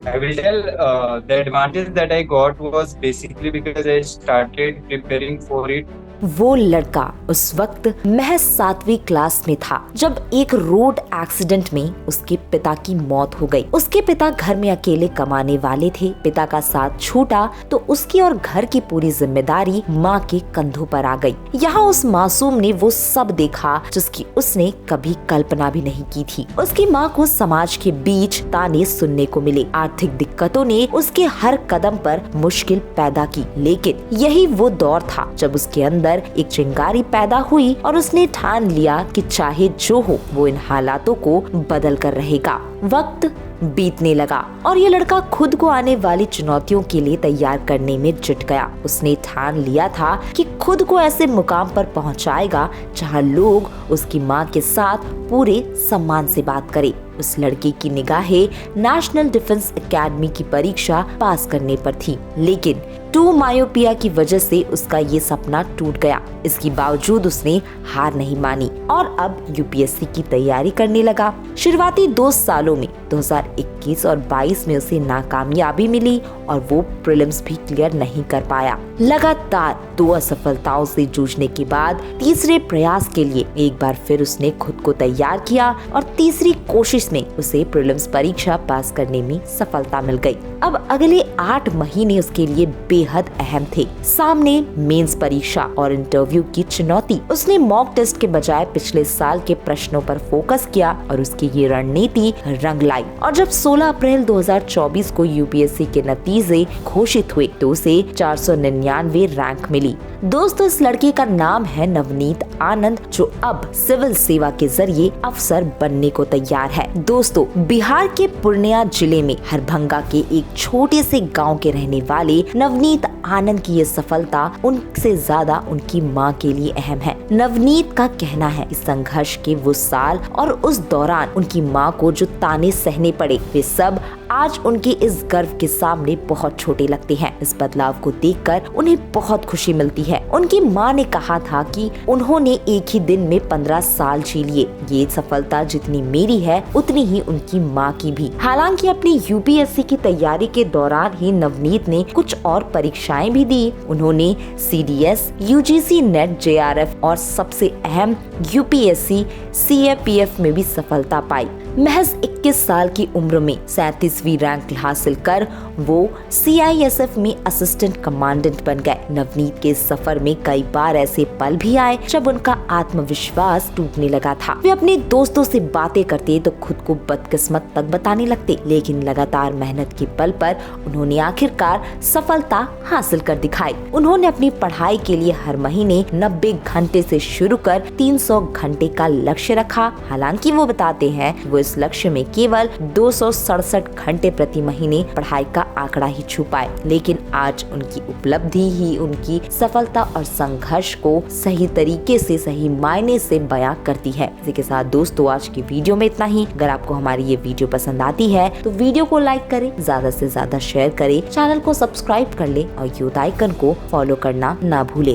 I will tell the advantage that I got was basically because I started preparing for it. वो लड़का उस वक्त महज 7वीं class में था जब एक रोड एक्सीडेंट में उसके पिता की मौत हो गई। उसके पिता घर में अकेले कमाने वाले थे। पिता का साथ छूटा तो उसकी और घर की पूरी जिम्मेदारी माँ के कंधों पर आ गई। यहाँ उस मासूम ने वो सब देखा जिसकी उसने कभी कल्पना भी नहीं की थी। उसकी माँ को समाज के बीच ताने सुनने को मिले। आर्थिक दिक्कतों ने उसके हर कदम पर मुश्किल पैदा की, लेकिन यही वो दौर था जब उसके अंदर एक चिंगारी पैदा हुई और उसने ठान लिया कि चाहे जो हो वो इन हालातों को बदल कर रहेगा। वक्त बीतने लगा और ये लड़का खुद को आने वाली चुनौतियों के लिए तैयार करने में जुट गया। उसने ठान लिया था कि खुद को ऐसे मुकाम पर पहुंचाएगा जहां लोग उसकी माँ के साथ पूरे सम्मान से बात करें। उस लड़के की निगाहें नेशनल डिफेंस एकेडमी की परीक्षा पास करने पर थी, लेकिन टू मायोपिया की वजह से उसका ये सपना टूट गया। इसके बावजूद उसने हार नहीं मानी और अब यूपीएससी की तैयारी करने लगा। शुरुआती 2 सालों में 2021 और 22 में उसे नाकामयाबी मिली और वो प्रीलिम्स भी क्लियर नहीं कर पाया। लगातार 2 असफलताओं से जूझने के बाद तीसरे प्रयास के लिए एक बार फिर उसने खुद को तैयार किया और तीसरी कोशिश में उसे प्रीलिम्स परीक्षा पास करने में सफलता मिल गई। अब अगले 8 महीने उसके लिए बेहद अहम थे। सामने मेंस परीक्षा और इंटरव्यू की चुनौती। उसने मॉक टेस्ट के बजाय पिछले साल के प्रश्नों पर फोकस किया और उसकी ये रणनीति रंग लाई। और जब 16 अप्रैल 2024 को यूपीएससी के नतीजे घोषित हुए तो उसे 499 रैंक मिली। दोस्तों, इस लड़के का नाम है नवनीत आनंद, जो अब सिविल सेवा के जरिए अफसर बनने को तैयार है। दोस्तों, बिहार के पूर्णिया जिले में हरभंगा के एक छोटे से गांव के रहने वाले नवनीत आनंद की ये सफलता उनसे ज्यादा उनकी मां के लिए अहम है। नवनीत का कहना है कि संघर्ष के वो साल और उस दौरान उनकी मां को जो ताने सहने पड़े, वे सब आज उनके इस गर्व के सामने बहुत छोटे लगते हैं। इस बदलाव को देखकर उन्हें बहुत खुशी मिलती है। उनकी मां ने कहा था कि उन्होंने एक ही दिन में 15 साल जी लिए। ये सफलता जितनी मेरी है उतनी ही उनकी मां की भी। हालांकि अपनी यूपीएससी की तैयारी के दौरान ही नवनीत ने कुछ और परीक्षाएं भी दी। उन्होंने सीडीएस, यूजीसी नेट, जेआरएफ और सबसे अहम यूपीएससी सीएपीएफ में भी सफलता पाई। महज 21 साल की उम्र में 37वीं रैंक हासिल कर वो सीआईएसएफ में असिस्टेंट कमांडेंट बन गए। नवनीत के सफर में कई बार ऐसे पल भी आए जब उनका आत्मविश्वास टूटने लगा था। वे अपने दोस्तों से बातें करते तो खुद को बदकिस्मत तक बताने लगते, लेकिन लगातार मेहनत के बल पर उन्होंने आखिरकार सफलता हासिल कर दिखाई। उन्होंने अपनी पढ़ाई के लिए हर महीने 90 घंटे से शुरू कर 300 घंटे का लक्ष्य रखा। हालांकि वो बताते हैं वो इस लक्ष्य में केवल 267 घंटे प्रति महीने पढ़ाई का आंकड़ा ही छू पाए, लेकिन आज उनकी उपलब्धि ही उनकी सफलता और संघर्ष को सही तरीके से, सही मायने से बयां करती है। इसी के साथ दोस्तों, आज की वीडियो में इतना ही। अगर आपको हमारी ये वीडियो पसंद आती है तो वीडियो को लाइक करें, ज्यादा से ज्यादा शेयर करें, चैनल को सब्सक्राइब कर ले और यूथ आइकन को फॉलो करना ना भूले।